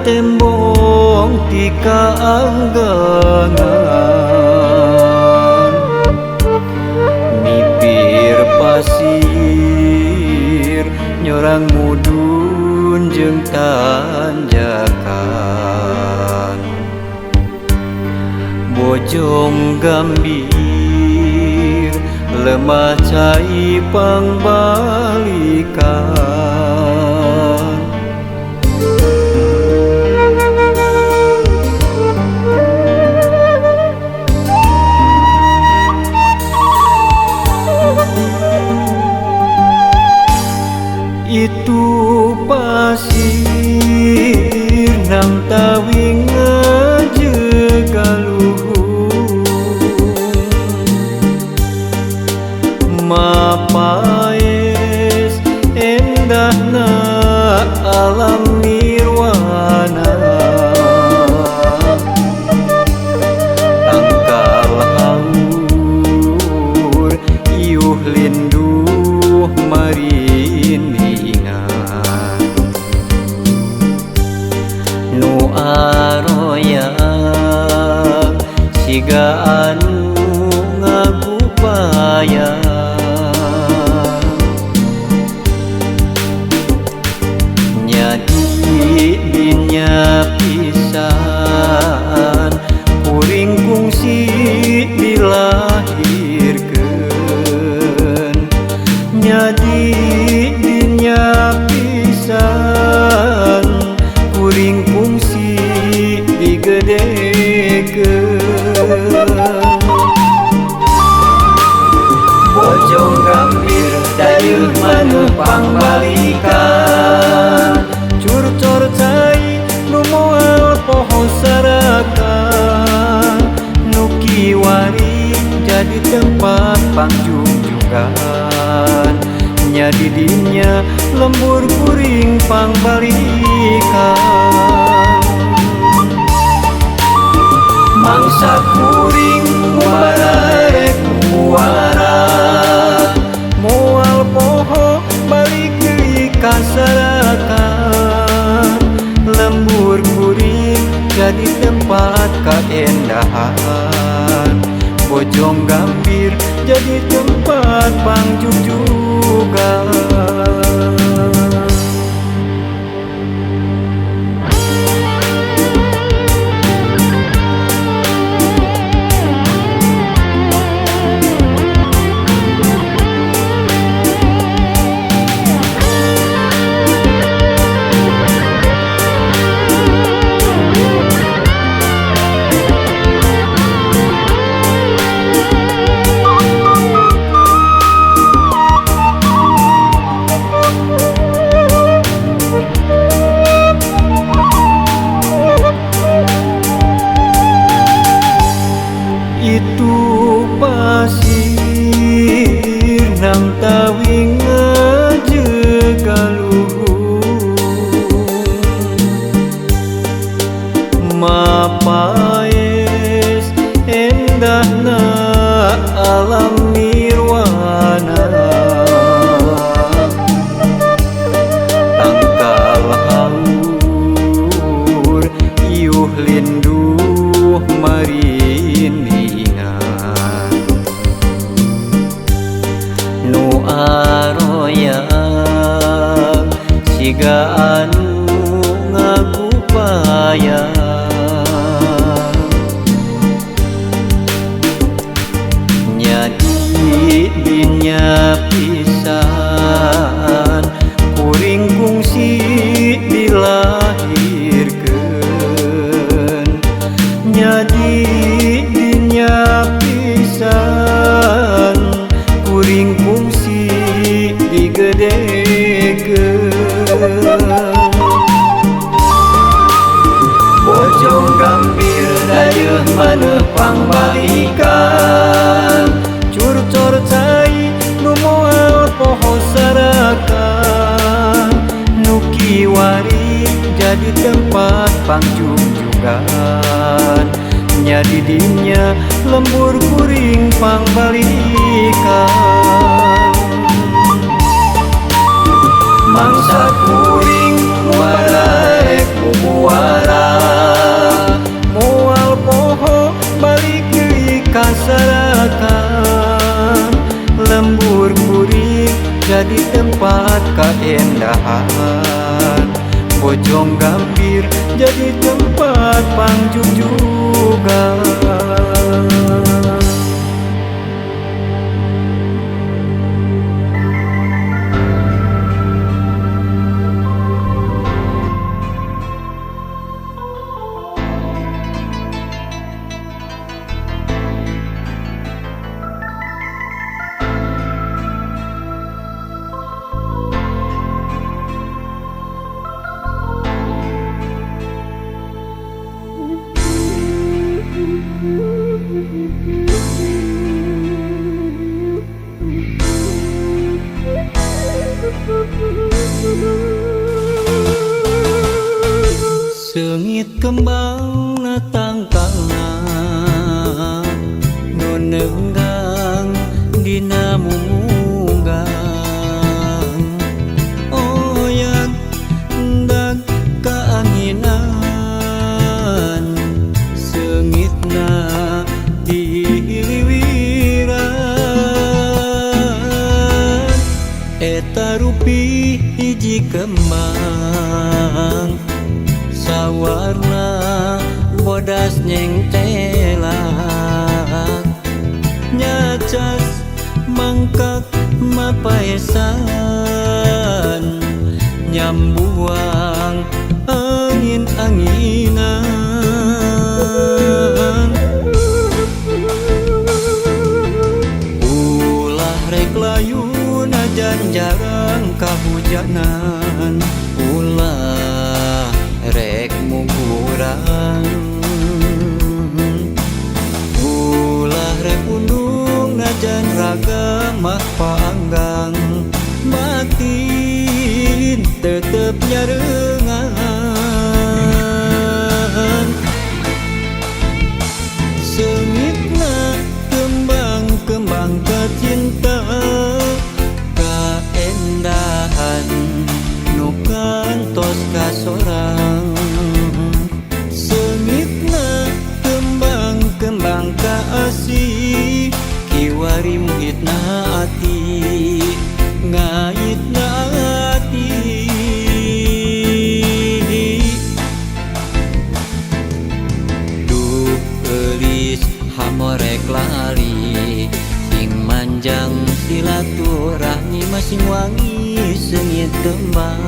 tembong ti kaanggangan mipir pasir nyorang mudun jeung tanjakan bojong gambir lemah cai pangbalikan itu pasir nang tawing ngajagaluhur mapaes endahna alam nirwana tangkal haur iuh linduh mariningan nu aroya siga anu ngagupaya dinya pisan kuring kungsi dilahirkeun nyadi dinya pisan kuring kungsi digedekeun bojong gambir dayeuh maneuh pangbalikan curcor cai nu moal poho sarakan nu kiwari jadi tempat pangjungjukan nya di dinya lembur kuring pangbalikan mangsa kuring mubarek muara moal poho balik deui ka sarakan lembur kuring jadi tempat keendahan bojong gambir jadi tempat pangjungjugan itu pasir nang tawing ngajagaluhur mapaes endahna alam nirwana tangkal haur iuh linduh mariningan nu aroya siga anu ngagupaya nyadi dinya pisan kuring kungsi dilahirkeun nyadi dinya pisan kuring kungsi digedekeun bojong gambir dayeuh maneuh pangbalikan curcor cai nu moal poho sarakan nu kiwari jadi tempat pangjungjugan nya di dinya lembur kuring pangbalikan mangsa kuring mubarek mubuah gambir jadi tempat panggung juga. Seungit kembang natang tanah nu neunggang dina munggang oyang hendak kaanginan seungitna dihiliwiran eta rupi hiji kembang sawarna bodas nyengtelak nyacas mangkak mapaesan nyambuang angin-anginan ulah rek layu najan jarang kahujanan ulah rek mungkurang ulah rek undung najan raga mah panggang batin tetep nyarengan seungitna kembang-kembang kacinta kaendahan nu kantos kasorang seungitna kembang-kembang kaasih kiwari muhitna ati ngait ati duh eulis hamorek lali sing manjang silaturahmi masing wangi seungit kembang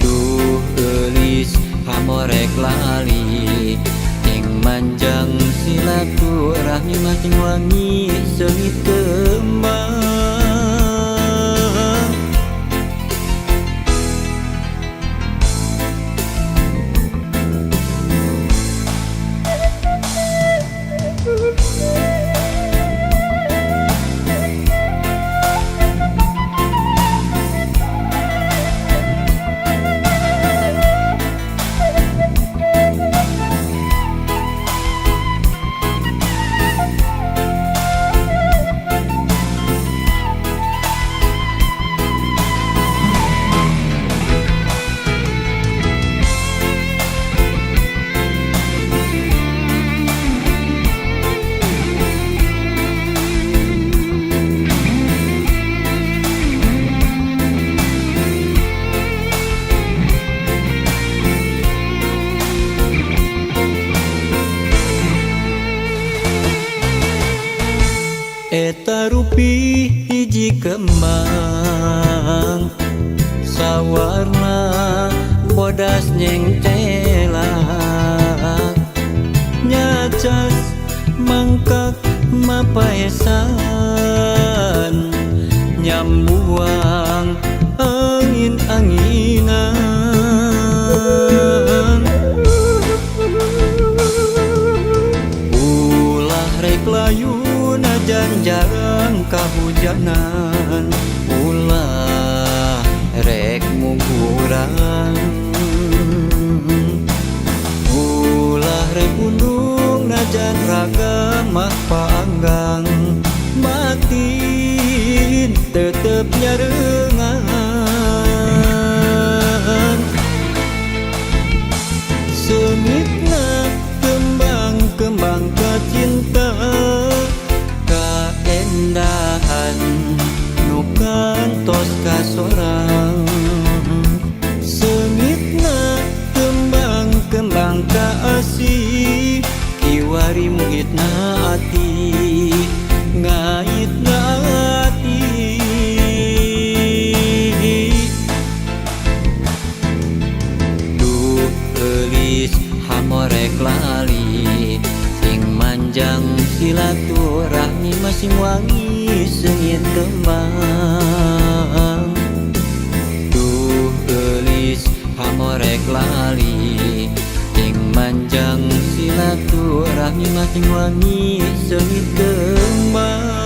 duh eulis hamorek lali sing manjang silaturahmi masing wangi seungit kembang eta rupi hiji kembang sawarna bodas nyengtelak nyacas mangkak mapaesan nyambuang angin-anginan ulah rek layu najan jarang kahujanan ulah rek mungkurang ulah rek undung najan raga mah panggang batin tetep nyarengan seungitna kembang-kembang kacinta kaendahan nu kantos kasorang silaturahmi masing wangi seungit kembang. Duh geulis pamorek lali ing manjang silaturahmi masing wangi seungit kembang.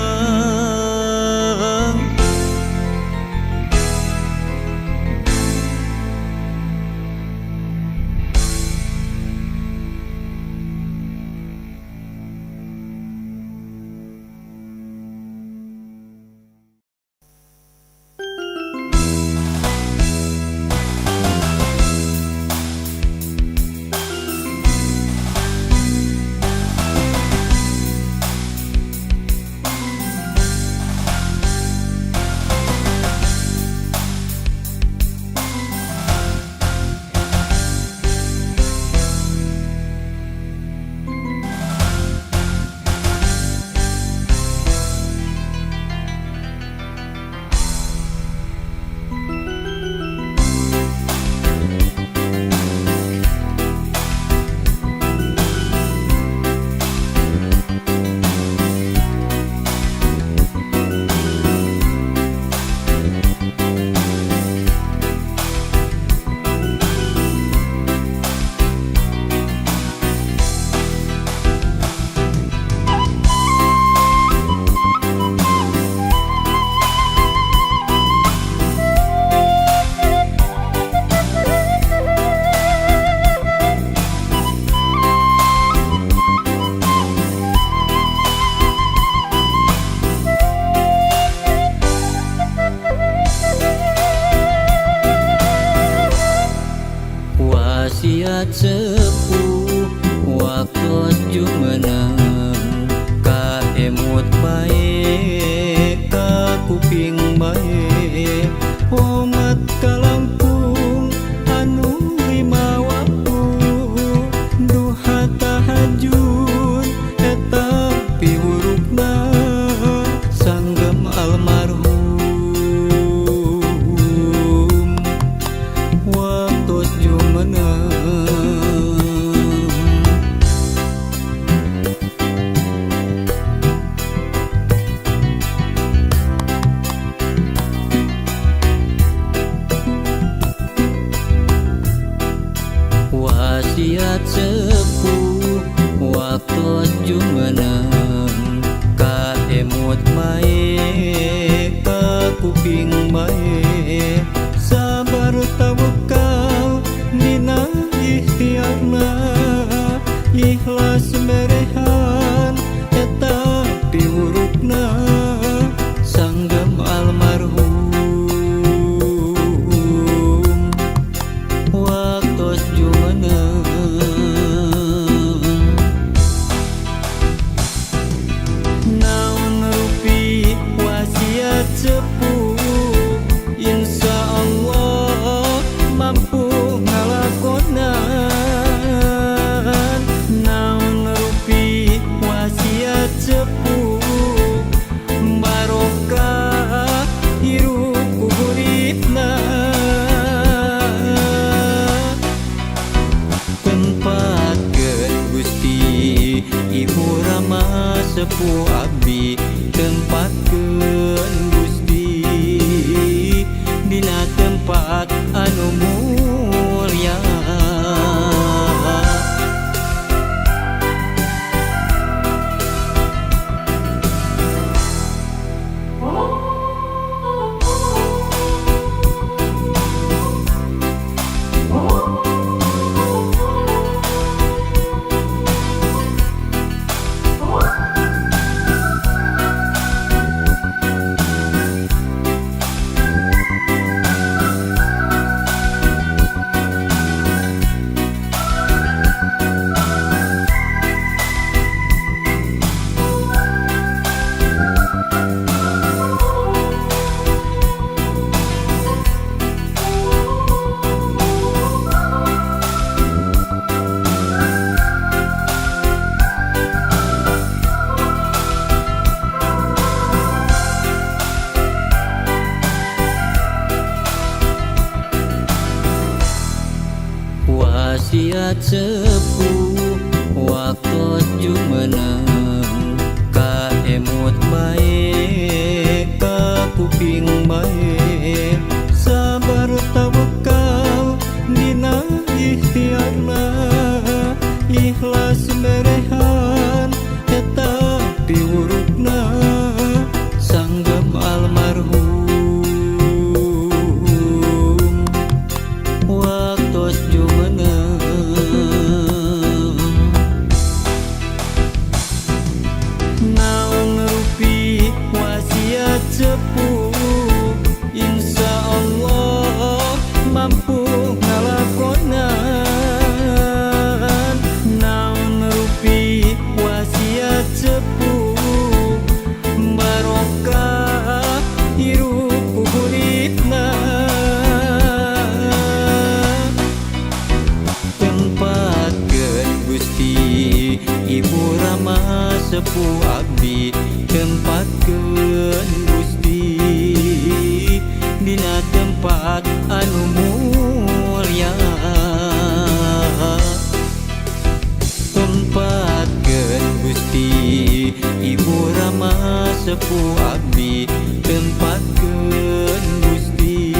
Wasiat sepuh waktu jumeneng kaemut bae ka kuping bae umat kalangkung anu lima waktu duha tahajud eta piwurukna sanggem almarhum waktu jumeneng. Wasiat sepuh waktu jumeneng kaemut bae ka kuping bae sabar tawakal dina ikhtiarna ikhlas berehan eta piwurukna sanggem almarhum waktu jumeneng. Naon rupi wasiat sepuh insya Allah mampu ngalakonan. Naon rupi wasiat sepuh barokah hirup kuburipna tempatkeun Gusti Ibu Rama sepuh abdi tempatkeun Gusti dina tempat anu mulya. Wasiat sepuh waktu jumeneng lemut baik ka kuping baik sabar tawakal dina ikhtiarna ikhlas berehan eta piurukna sanggem almarhum waktos jumeneng naon rupi wasiat sepuh insya Allah mampu ngalakonan naon rupi wasiat sepuh barokah hirup kuburitna tempatkeun Gusti Ibu Rama sepuh abdi tempatkeun Gusti dina tempat anu mulya tempatkeun Gusti Ibu Rama sepuh abdi tempatkeun Gusti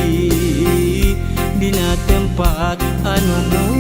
dina tempat anu mulya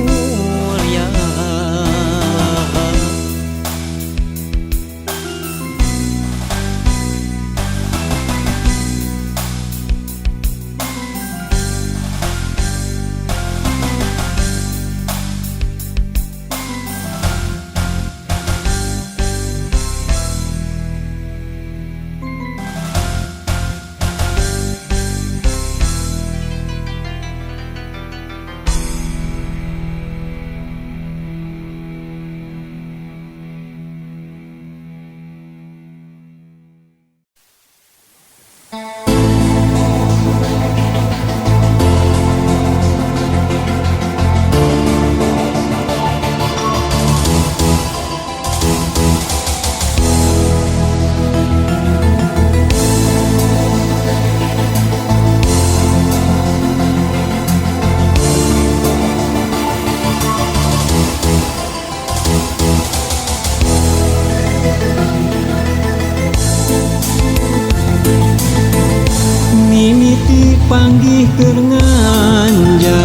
panggih nganjang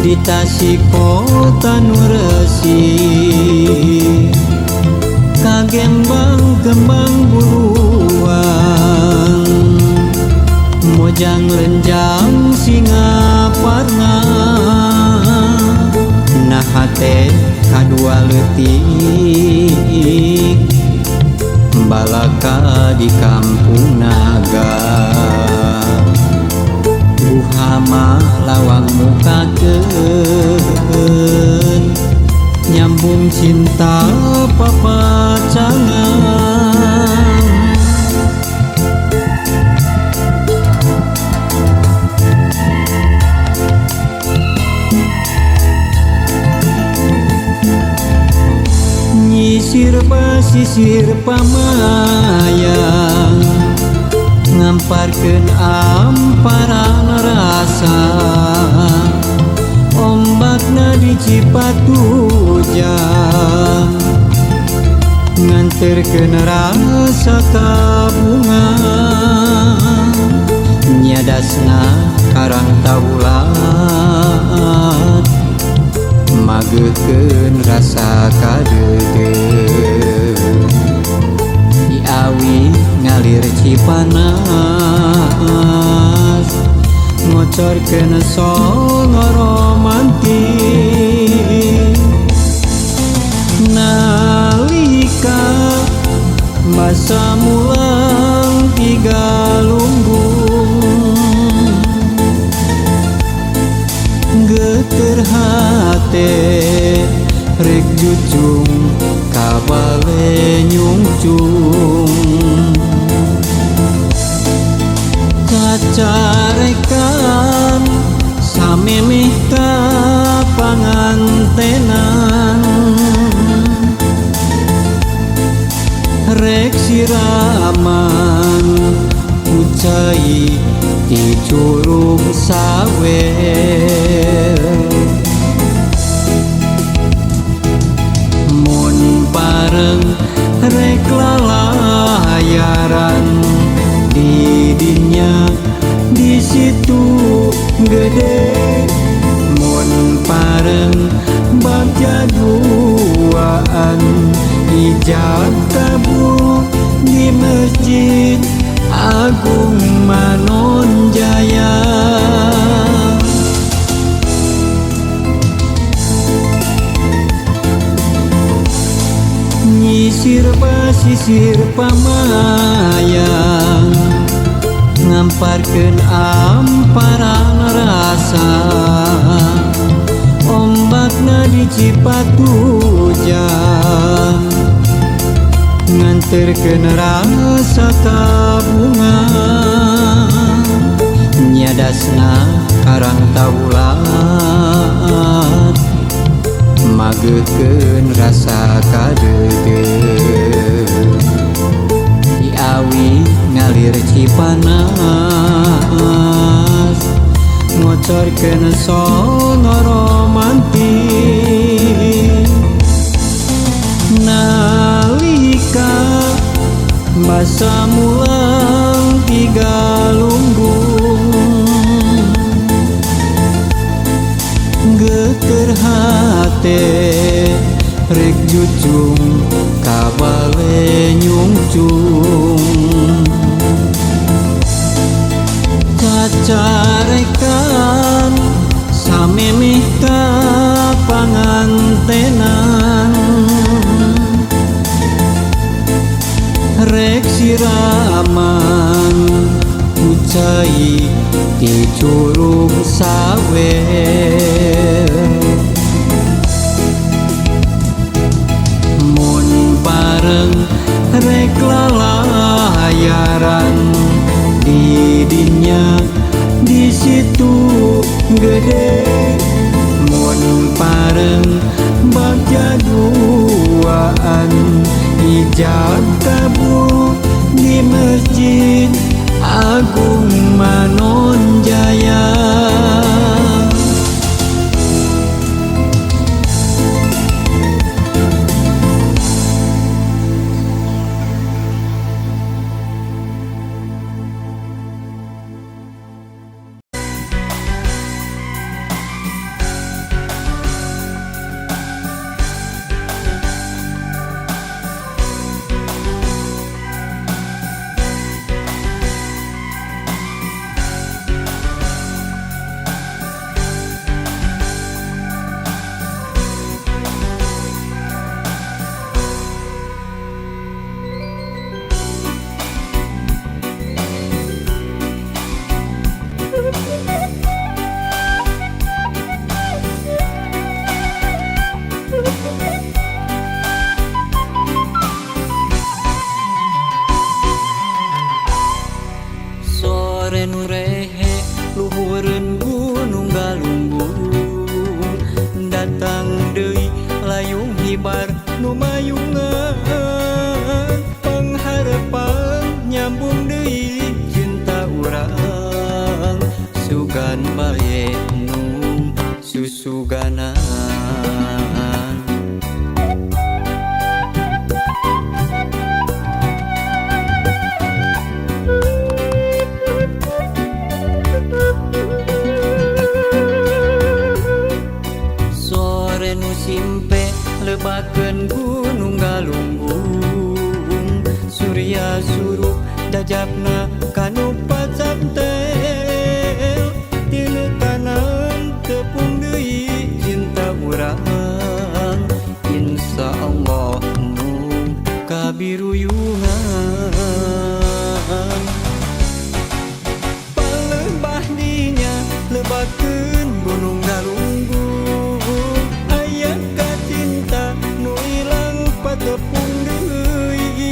di Tasik kota nu resik kagembang kembang buruan mojang lenjang Singaparna nah hate kadua leutik balaka di kampung naga Buhama lawang mukakeun nyambung cinta papacangan nyisir basisir pamayang ngamparkeun amparan rasa ombakna di Cipatujang nganterkeun rasa kabunga nyadasna karang taulat mageukeun rasa kadeudeung diawi ngalir Cipanas ngocorkeun songo romantis nalika basa mulang tiga lumbung geuteur hate rek jujung kabale nyungcung kacarekan samemeh ka pangantenan rek siraman kucai di curug sawer mun pareng rek lalayaran di dinya di situ gede mun pareng bagja duaan ijab kabul di Masjid Agung Manonjaya. Nyisir basisir pamayang ngamparkeun amparan rasa ombakna di Cipatujan nganterkeun rasa kabunga nyadasna karang taulat mageukeun rasa kadeudeung diawi ngalir Cipanas ngocorkeun sono romantis nalika masa mulang tiga lumbung geter hate rek jucung kabale nyungcung cacarekan samemeh ka pangantenan rek siraman ucai ti curug sawer mun bareng rek lalayaran di dinya di situ gede mun pareng bagja duaan ijab kabul di Masjid Agung Manonjaya. Sore nu rehe luhureun gunung galunggung datang deui layung hibar nu mayungan pangharapan nyambung deui cinta urang sugan bae nu susuganan simpe lebakeun gunung galunggung surya surup dajabna kanu pacantel tilu kanan tepung deui cinta urang insyaallah nu kabiruyungan palebah dinya lebakeun gunung galunggung tepung deui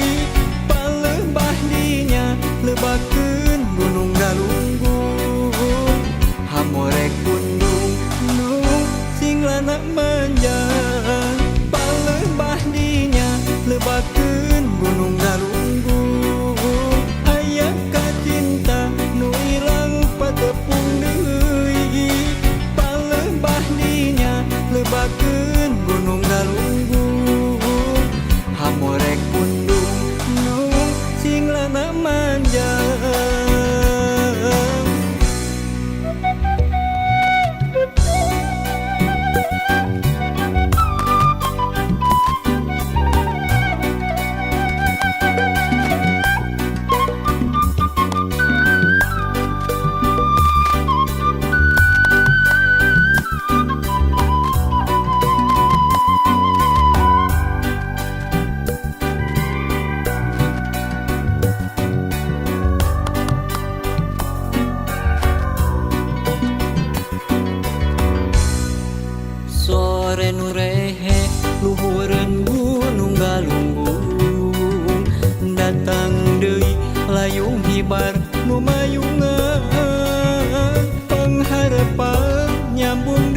palebah dinya lebakeun gunung galunggung hamorek kundung nu sing lana manjang palebah dinya lebakeun gunung galunggung aya kacinta nu ilang patepung deui palebah pa nyambung